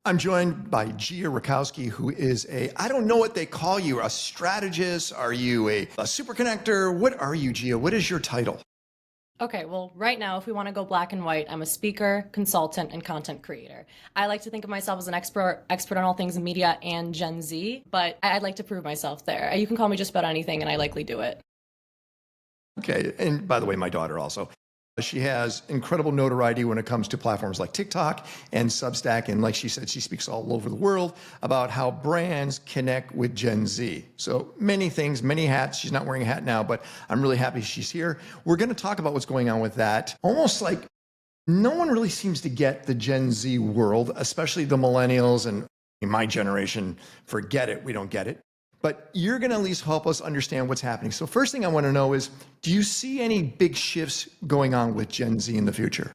I'm joined by Gia Rutkowski, who is I don't know what they call you, a strategist? Are you a super connector? What are you, Gia? What is your title? Okay, well, right now, if we want to go black and white, I'm a speaker, consultant, and content creator. I like to think of myself as an expert on all things media and Gen Z, but I'd like to prove myself there. You can call me just about anything, and I likely do it. Okay. And by the way, my daughter also. She has incredible notoriety when it comes to platforms like TikTok and Substack. And like she said, she speaks all over the world about how brands connect with Gen Z. So many things, many hats. She's not wearing a hat now, but I'm really happy she's here. We're going to talk about what's going on with that. Almost like no one really seems to get the Gen Z world, especially the millennials and in my generation. Forget it. We don't get it. But you're going to at least help us understand what's happening. So first thing I want to know is, do you see any big shifts going on with Gen Z in the future?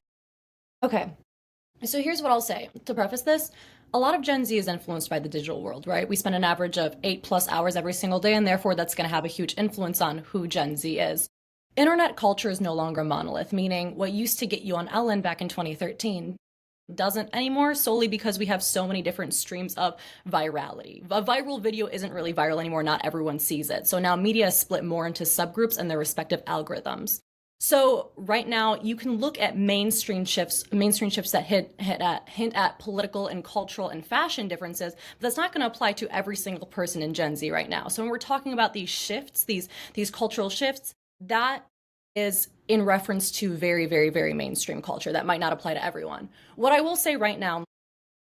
Okay, so here's what I'll say to preface this. A lot of Gen Z is influenced by the digital world, right? We spend an average of 8+ hours every single day, and therefore that's going to have a huge influence on who Gen Z is. Internet culture is no longer a monolith, meaning what used to get you on Ellen back in 2013 doesn't anymore, solely because we have so many different streams of virality. A viral video isn't really viral anymore. Not everyone sees it. So now media is split more into subgroups and their respective algorithms. So right now you can look at mainstream shifts that hint at political and cultural and fashion differences, but that's not going to apply to every single person in Gen Z right now. So when we're talking about these shifts, these cultural shifts, that is in reference to very, very, very mainstream culture. That might not apply to everyone. What I will say right now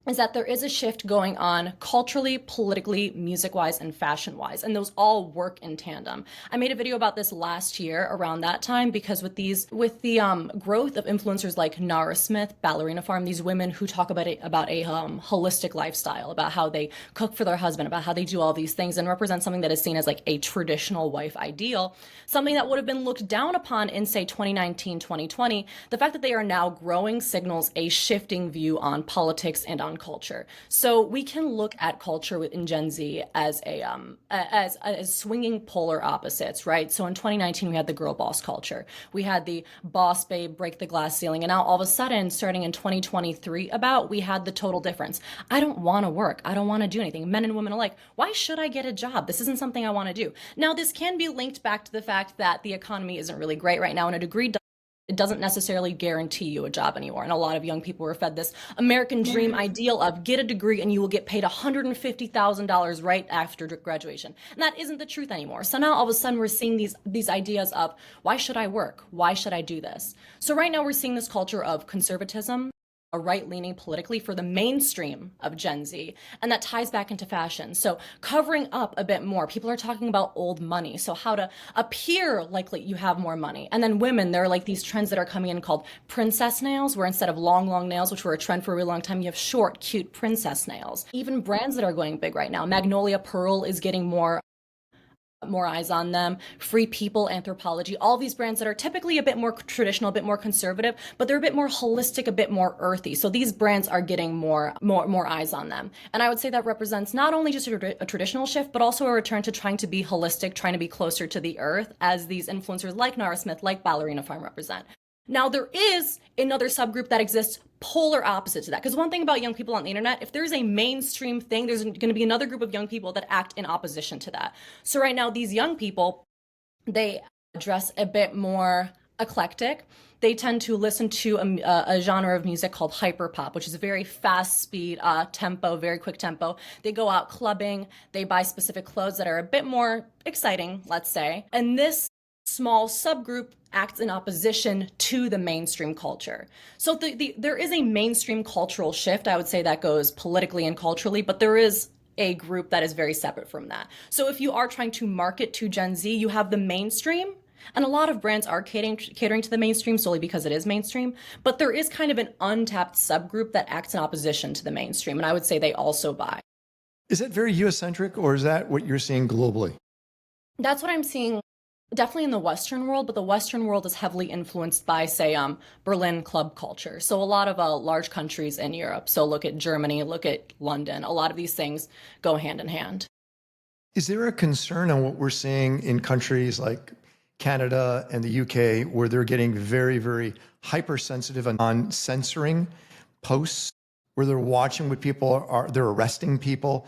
is that there is a shift going on culturally, politically, music-wise, and fashion-wise, and those all work in tandem. I made a video about this last year around that time because with the growth of influencers like Nara Smith, Ballerina Farm, these women who talk about a holistic lifestyle, about how they cook for their husband, about how they do all these things, and represent something that is seen as like a traditional wife ideal, something that would have been looked down upon in say 2019, 2020. The fact that they are now growing signals a shifting view on politics and on culture. So we can look at culture within Gen Z as as swinging polar opposites, right? So in 2019 we had the girl boss culture, we had the boss babe break the glass ceiling, and now all of a sudden, starting in 2023, we had the total difference. I don't want to work. I don't want to do anything. Men and women alike. Why should I get a job? This isn't something I want to do. Now this can be linked back to the fact that the economy isn't really great right now, and a degree it doesn't necessarily guarantee you a job anymore. And a lot of young people were fed this American dream ideal of get a degree and you will get paid $150,000 right after graduation. And that isn't the truth anymore. So now all of a sudden we're seeing these ideas of why should I work? Why should I do this? So right now we're seeing this culture of conservatism, a right-leaning politically for the mainstream of Gen Z, and that ties back into fashion. So covering up a bit more, people are talking about old money, so how to appear like you have more money. And then women, there are like these trends that are coming in called princess nails, where instead of long nails, which were a trend for a really long time, you have short, cute princess nails. Even brands that are going big right now, Magnolia Pearl is getting more eyes on them. Free People, Anthropology, all these brands that are typically a bit more traditional, a bit more conservative, but they're a bit more holistic, a bit more earthy. So these brands are getting more eyes on them. And I would say that represents not only just a traditional shift, but also a return to trying to be holistic, trying to be closer to the earth, as these influencers like Nara Smith, like Ballerina Farm represent. Now, there is another subgroup that exists polar opposite to that. Because one thing about young people on the internet, if there's a mainstream thing, there's going to be another group of young people that act in opposition to that. So right now, these young people, they dress a bit more eclectic. They tend to listen to a genre of music called hyperpop, which is a very fast speed tempo, very quick tempo. They go out clubbing, they buy specific clothes that are a bit more exciting, let's say. And this small subgroup acts in opposition to the mainstream culture. So there is a mainstream cultural shift, I would say, that goes politically and culturally, but there is a group that is very separate from that. So if you are trying to market to Gen Z, you have the mainstream, and a lot of brands are catering to the mainstream solely because it is mainstream, but there is kind of an untapped subgroup that acts in opposition to the mainstream, and I would say they also buy. Is that very US-centric, or is that what you're seeing globally? That's what I'm seeing definitely in the Western world, but the Western world is heavily influenced by, say, Berlin club culture. So a lot of large countries in Europe. So look at Germany, look at London. A lot of these things go hand in hand. Is there a concern on what we're seeing in countries like Canada and the UK, where they're getting very, very hypersensitive on censoring posts where they're watching what people are, they're arresting people.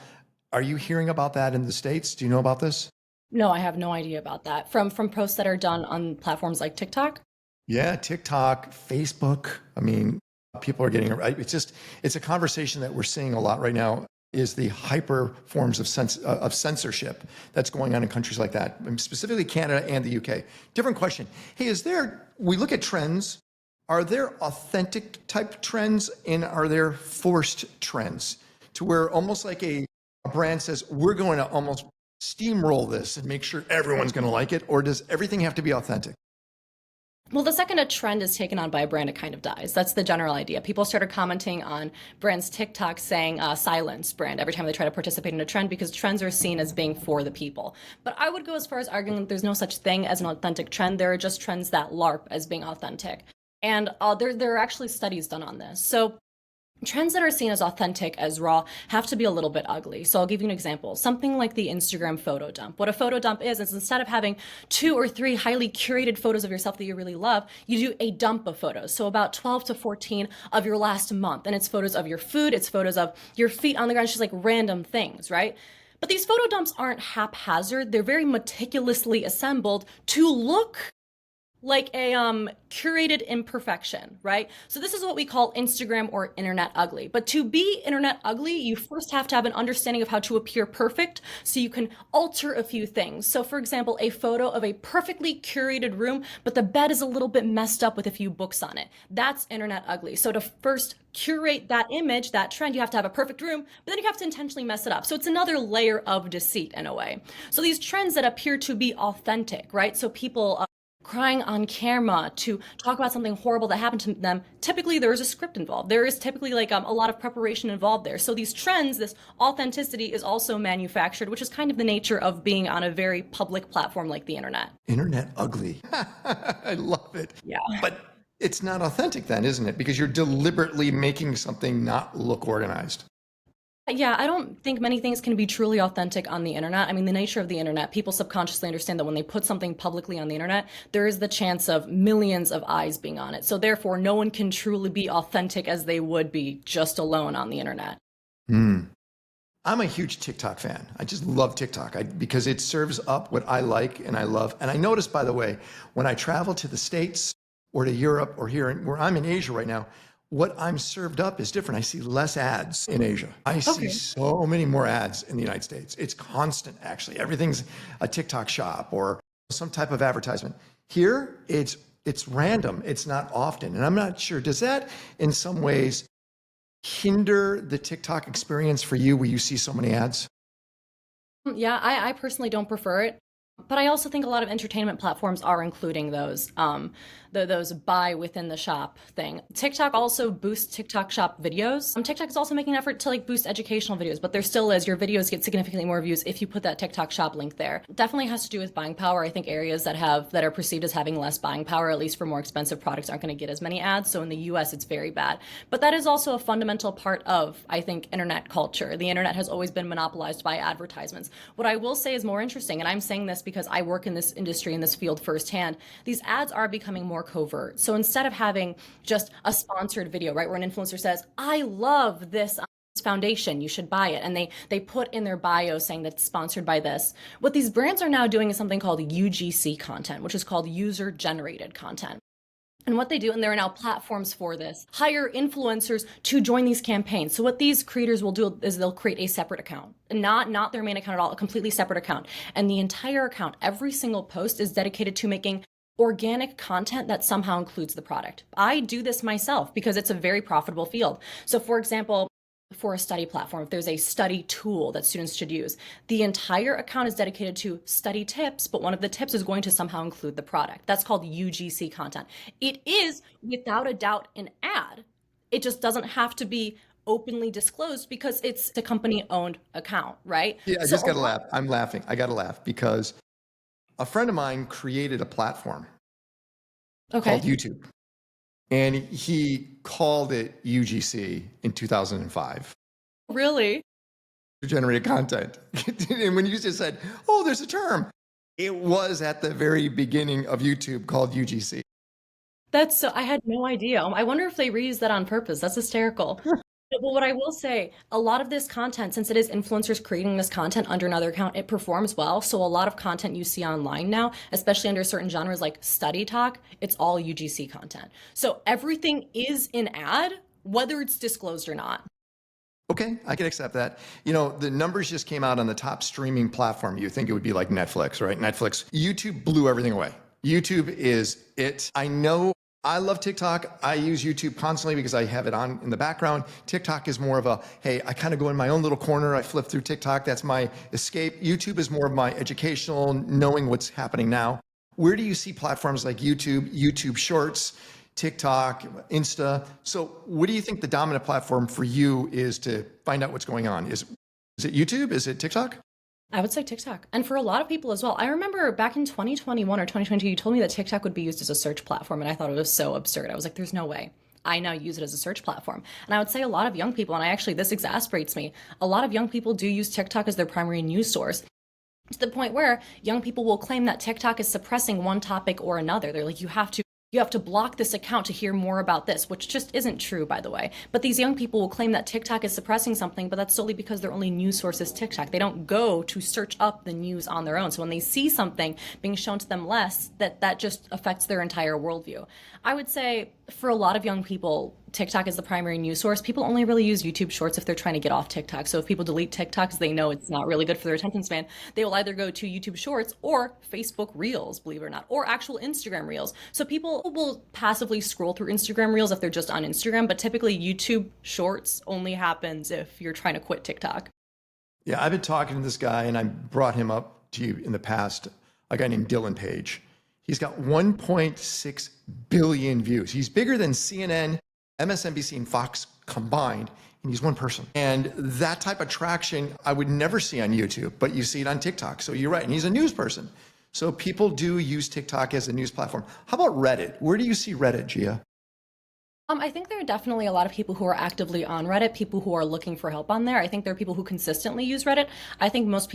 Are you hearing about that in the States? Do you know about this? No, I have no idea about that. From posts that are done on platforms like TikTok? Yeah, TikTok, Facebook. I mean, people are getting it's just it's a conversation that we're seeing a lot right now is the hyper forms of censorship that's going on in countries like that, and specifically Canada and the UK. Different question. Hey, we look at trends, are there authentic type trends and are there forced trends to where almost like a brand says, we're going to almost steamroll this and make sure everyone's going to like it, or does everything have to be authentic? Well, the second a trend is taken on by a brand, it kind of dies. That's the general idea. People started commenting on brands' TikTok saying silence brand every time they try to participate in a trend because trends are seen as being for the people. But I would go as far as arguing that there's no such thing as an authentic trend. There are just trends that LARP as being authentic. And there are actually studies done on this. So trends that are seen as authentic, as raw, have to be a little bit ugly. So I'll give you an example. Something like the Instagram photo dump. What a photo dump is instead of having 2 or 3 highly curated photos of yourself that you really love, you do a dump of photos. So about 12 to 14 of your last month. And it's photos of your food, it's photos of your feet on the ground, it's just like random things, right? But these photo dumps aren't haphazard. They're very meticulously assembled to look like a curated imperfection, right? So this is what we call Instagram or internet ugly. But to be internet ugly, you first have to have an understanding of how to appear perfect so you can alter a few things. So for example, a photo of a perfectly curated room, but the bed is a little bit messed up with a few books on it. That's internet ugly. So to first curate that image, that trend, you have to have a perfect room, but then you have to intentionally mess it up. So it's another layer of deceit in a way. So these trends that appear to be authentic, right? So people crying on camera to talk about something horrible that happened to them, typically there is a script involved. There is typically like a lot of preparation involved there. So these trends, this authenticity is also manufactured, which is kind of the nature of being on a very public platform like the internet. Internet ugly. I love it. Yeah. But it's not authentic then, isn't it? Because you're deliberately making something not look organized. Yeah, I don't think many things can be truly authentic on the internet. I mean, the nature of the internet, people subconsciously understand that when they put something publicly on the internet, there is the chance of millions of eyes being on it. So therefore, no one can truly be authentic as they would be just alone on the internet. I'm a huge TikTok fan. I just love TikTok because it serves up what I like and I love. And I notice, by the way, when I travel to the States or to Europe or where I'm in Asia right now, what I'm served up is different. I see less ads in Asia. I see so many more ads in the United States. It's constant, actually. Everything's a TikTok shop or some type of advertisement. Here, it's random. It's not often. And I'm not sure, does that in some ways hinder the TikTok experience for you where you see so many ads? Yeah, I personally don't prefer it. But I also think a lot of entertainment platforms are including those those buy within the shop thing. TikTok also boosts TikTok shop videos. TikTok is also making an effort to like boost educational videos, but there still is your videos get significantly more views if you put that TikTok shop link there. Definitely has to do with buying power. I think areas that are perceived as having less buying power, at least for more expensive products, aren't going to get as many ads. So in the US, it's very bad. But that is also a fundamental part of, I think, internet culture. The internet has always been monopolized by advertisements. What I will say is more interesting, and I'm saying this because I work in this industry, in this field firsthand, these ads are becoming more covert. So instead of having just a sponsored video, right, where an influencer says, I love this foundation, you should buy it, and they put in their bio saying that's sponsored by this, what these brands are now doing is something called UGC content, which is called user generated content. And what they do, and there are now platforms for this, hire influencers to join these campaigns. So what these creators will do is they'll create a separate account, not their main account at all, a completely separate account. And the entire account, every single post is dedicated to making organic content that somehow includes the product. I do this myself because it's a very profitable field. So for example, for a study platform, if there's a study tool that students should use, the entire account is dedicated to study tips, but one of the tips is going to somehow include the product. That's called UGC content. It is, without a doubt, an ad. It just doesn't have to be openly disclosed because it's a company-owned account, right? Yeah, I just got to laugh. I'm laughing. I got to laugh because a friend of mine created a platform called YouTube. And he called it UGC in 2005. Really? To generate content. And when you just said, oh, there's a term, it was at the very beginning of YouTube called UGC. That's so, I had no idea. I wonder if they reused that on purpose. That's hysterical. But what I will say, a lot of this content, since it is influencers creating this content under another account, it performs well. So a lot of content you see online now, especially under certain genres like study talk, it's all UGC content. So everything is an ad, whether it's disclosed or not. Okay, I can accept that. You know, the numbers just came out on the top streaming platform. You think it would be like Netflix, right? Netflix, YouTube blew everything away. YouTube is it. I know I love TikTok. I use YouTube constantly because I have it on in the background. TikTok is more of a, hey, I kind of go in my own little corner. I flip through TikTok. That's my escape. YouTube is more of my educational, knowing what's happening now. Where do you see platforms like YouTube, YouTube Shorts, TikTok, Insta? So what do you think the dominant platform for you is to find out what's going on? Is it YouTube? Is it TikTok? I would say TikTok. And for a lot of people as well. I remember back in 2021 or 2022, you told me that TikTok would be used as a search platform. And I thought it was so absurd. I was like, there's no way. I now use it as a search platform. And I would say a lot of young people, and this exasperates me, a lot of young people do use TikTok as their primary news source, to the point where young people will claim that TikTok is suppressing one topic or another. They're like, you have to block this account to hear more about this, which just isn't true, by the way. But these young people will claim that TikTok is suppressing something, but that's solely because their only news source is TikTok. They don't go to search up the news on their own. So when they see something being shown to them less, that just affects their entire worldview. I would say for a lot of young people, TikTok is the primary news source. People only really use YouTube Shorts if they're trying to get off TikTok. So if people delete TikToks, they know it's not really good for their attention span. They will either go to YouTube Shorts or Facebook Reels, believe it or not, or actual Instagram Reels. So people will passively scroll through Instagram Reels if they're just on Instagram, but typically YouTube Shorts only happens if you're trying to quit TikTok. Yeah, I've been talking to this guy and I brought him up to you in the past, a guy named Dylan Page. He's got 1.6 billion views. He's bigger than CNN, MSNBC, and Fox combined, and he's one person. And that type of traction I would never see on YouTube, but you see it on TikTok. So you're right, and he's a news person. So people do use TikTok as a news platform. How about Reddit? Where do you see Reddit, Gia? I think there are definitely a lot of people who are actively on Reddit, people who are looking for help on there. I think there are people who consistently use Reddit. I think most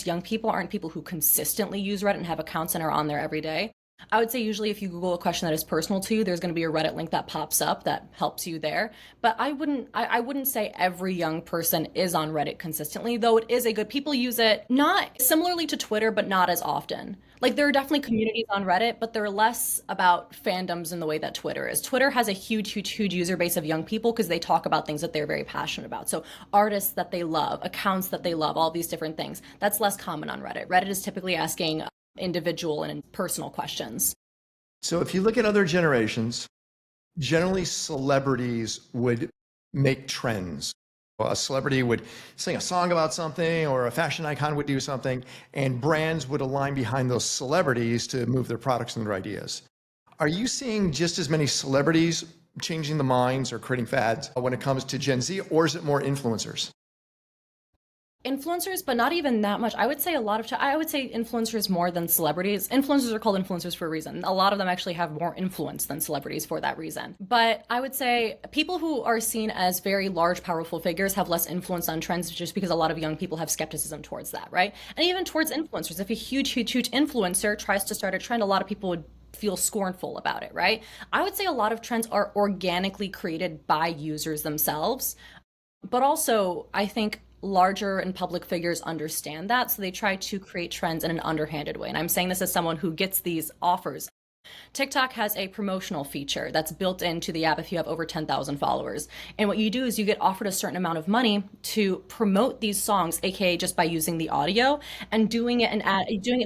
young people aren't people who consistently use Reddit and have accounts and are on there every day. I would say usually if you Google a question that is personal to you, there's going to be a Reddit link that pops up that helps you there. But I wouldn't say every young person is on Reddit consistently, though it is a good, people use it not similarly to Twitter, but not as often. Like there are definitely communities on Reddit, but they're less about fandoms in the way that Twitter is. Twitter has a huge, huge, huge user base of young people because they talk about things that they're very passionate about. So artists that they love, accounts that they love, all these different things. That's less common on Reddit. Reddit is typically asking individual and personal questions. So if you look at other generations, generally celebrities would make trends. A celebrity would sing a song about something, or a fashion icon would do something, and brands would align behind those celebrities to move their products and their ideas. Are you seeing just as many celebrities changing the minds or creating fads when it comes to Gen Z, or is it more influencers? Influencers, but not even that much. I would say influencers more than celebrities. Influencers are called influencers for a reason. A lot of them actually have more influence than celebrities for that reason. But I would say people who are seen as very large, powerful figures have less influence on trends just because a lot of young people have skepticism towards that, right? And even towards influencers. If a huge, huge, huge influencer tries to start a trend, a lot of people would feel scornful about it, right? I would say a lot of trends are organically created by users themselves. But also, I think larger and public figures understand that, so they try to create trends in an underhanded way. And I'm saying this as someone who gets these offers. TikTok has a promotional feature that's built into the app if you have over 10,000 followers. And what you do is you get offered a certain amount of money to promote these songs, aka just by using the audio and doing it in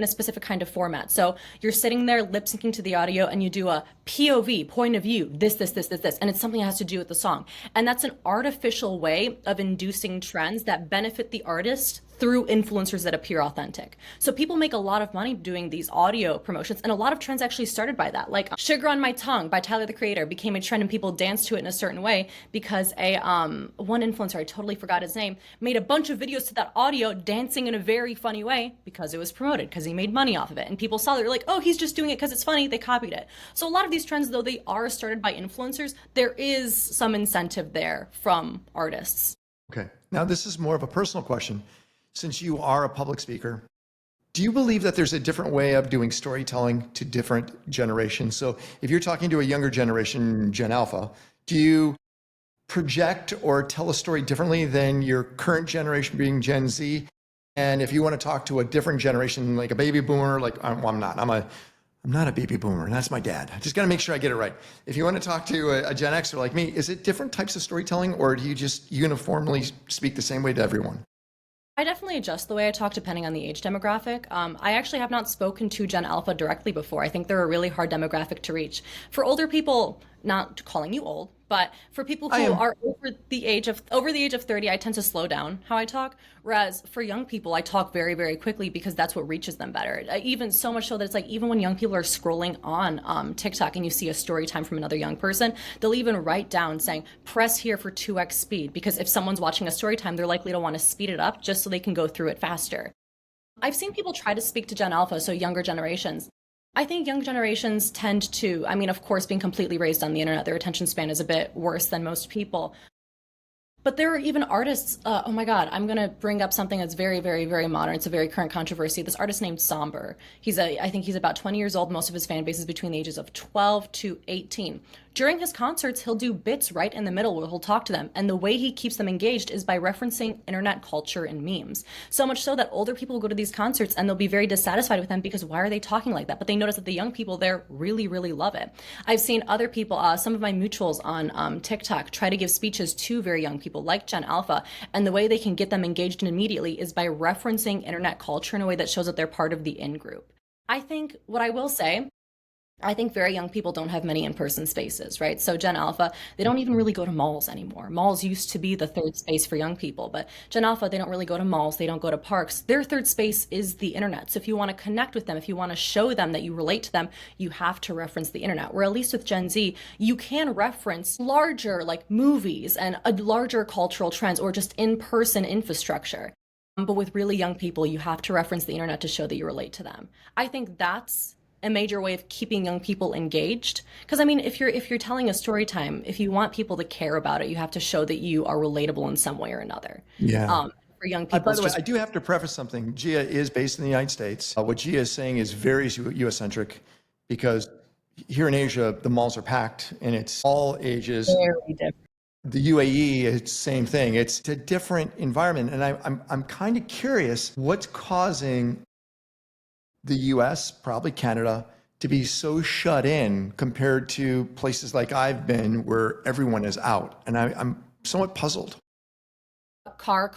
a specific kind of format. So you're sitting there lip syncing to the audio and you do a POV, point of view, this, and it's something that has to do with the song. And that's an artificial way of inducing trends that benefit the artist through influencers that appear authentic. So people make a lot of money doing these audio promotions, and a lot of trends actually started by that. Like Sugar on My Tongue by Tyler the Creator became a trend and people danced to it in a certain way because one influencer, I totally forgot his name, made a bunch of videos to that audio dancing in a very funny way because it was promoted, because he made money off of it. And people saw that, they're like, oh, he's just doing it because it's funny, they copied it. So a lot of these trends, though they are started by influencers, there is some incentive there from artists. Okay. Now, this is more of a personal question. Since you are a public speaker, do you believe that there's a different way of doing storytelling to different generations? So if you're talking to a younger generation, Gen Alpha, do you project or tell a story differently than your current generation being Gen Z? And if you want to talk to a different generation, like a baby boomer, like well, I'm not. I'm not a baby boomer. That's my dad. I just got to make sure I get it right. If you want to talk to a Gen Xer like me, is it different types of storytelling, or do you just uniformly speak the same way to everyone? I definitely adjust the way I talk depending on the age demographic. I actually have not spoken to Gen Alpha directly before. I think they're a really hard demographic to reach. For older people, not calling you old, but for people I who am. are over the age of 30, I tend to slow down how I talk. Whereas for young people, I talk very, very quickly because that's what reaches them better. Even so much so that it's like even when young people are scrolling on TikTok and you see a story time from another young person, they'll even write down saying, press here for 2x speed. Because if someone's watching a story time, they're likely to want to speed it up just so they can go through it faster. I've seen people try to speak to Gen Alpha, so younger generations. I think young generations tend to, I mean, of course, being completely raised on the internet, their attention span is a bit worse than most people. But there are even artists. Oh my God, I'm gonna bring up something that's very, very, very modern. It's a very current controversy. This artist named Somber. I think he's about 20 years old. Most of his fan base is between the ages of 12 to 18. During his concerts, he'll do bits right in the middle where he'll talk to them. And the way he keeps them engaged is by referencing internet culture and memes. So much so that older people will go to these concerts and they'll be very dissatisfied with them because why are they talking like that? But they notice that the young people there really, really love it. I've seen other people, some of my mutuals on TikTok, try to give speeches to very young people like Gen Alpha. And the way they can get them engaged immediately is by referencing internet culture in a way that shows that they're part of the in group. I think what I will say, I think very young people don't have many in-person spaces, right? So Gen Alpha, they don't even really go to malls anymore. Malls used to be the third space for young people, but Gen Alpha, they don't really go to malls. They don't go to parks. Their third space is the internet. So if you want to connect with them, if you want to show them that you relate to them, you have to reference the internet. Where at least with Gen Z, you can reference larger like movies and a larger cultural trends or just in-person infrastructure. But with really young people, you have to reference the internet to show that you relate to them. I think that's a major way of keeping young people engaged. Because I mean, if you're telling a story time, if you want people to care about it, you have to show that you are relatable in some way or another. Yeah. For young people, By it's the way, just I do have to preface something. Gia is based in the United States. What Gia is saying is very US centric because here in Asia, the malls are packed and it's all ages. very different. The UAE, it's same thing. It's a different environment. And I'm kind of curious what's causing the US, probably Canada, to be so shut in compared to places like I've been where everyone is out. And I'm somewhat puzzled. Car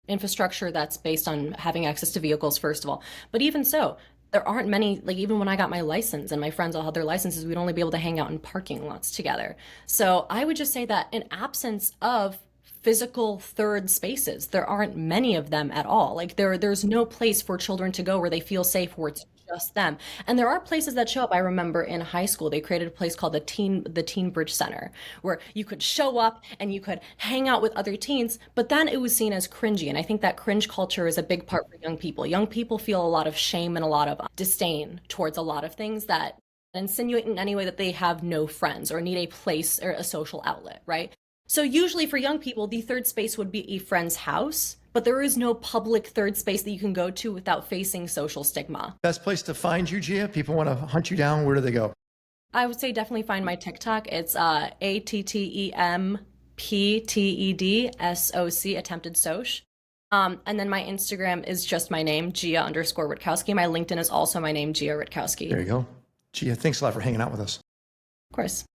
infrastructure that's based on having access to vehicles, first of all. But even so, there aren't many, like even when I got my license and my friends all had their licenses, we'd only be able to hang out in parking lots together. So I would just say that in absence of physical third spaces, there aren't many of them at all. Like there's no place for children to go where they feel safe, where it's just them. And there are places that show up. I remember in high school, they created a place called the Teen Bridge Center, where you could show up and you could hang out with other teens, but then it was seen as cringy. And I think that cringe culture is a big part for young people. Young people feel a lot of shame and a lot of disdain towards a lot of things that insinuate in any way that they have no friends or need a place or a social outlet, right? So usually for young people, the third space would be a friend's house, but there is no public third space that you can go to without facing social stigma. Best place to find you, Gia? People want to hunt you down. Where do they go? I would say definitely find my TikTok. It's ATTEMPTEDSOC, attempted soch. And then my Instagram is just my name, Gia_Rutkowski. My LinkedIn is also my name, Gia Rutkowski. There you go. Gia, thanks a lot for hanging out with us. Of course.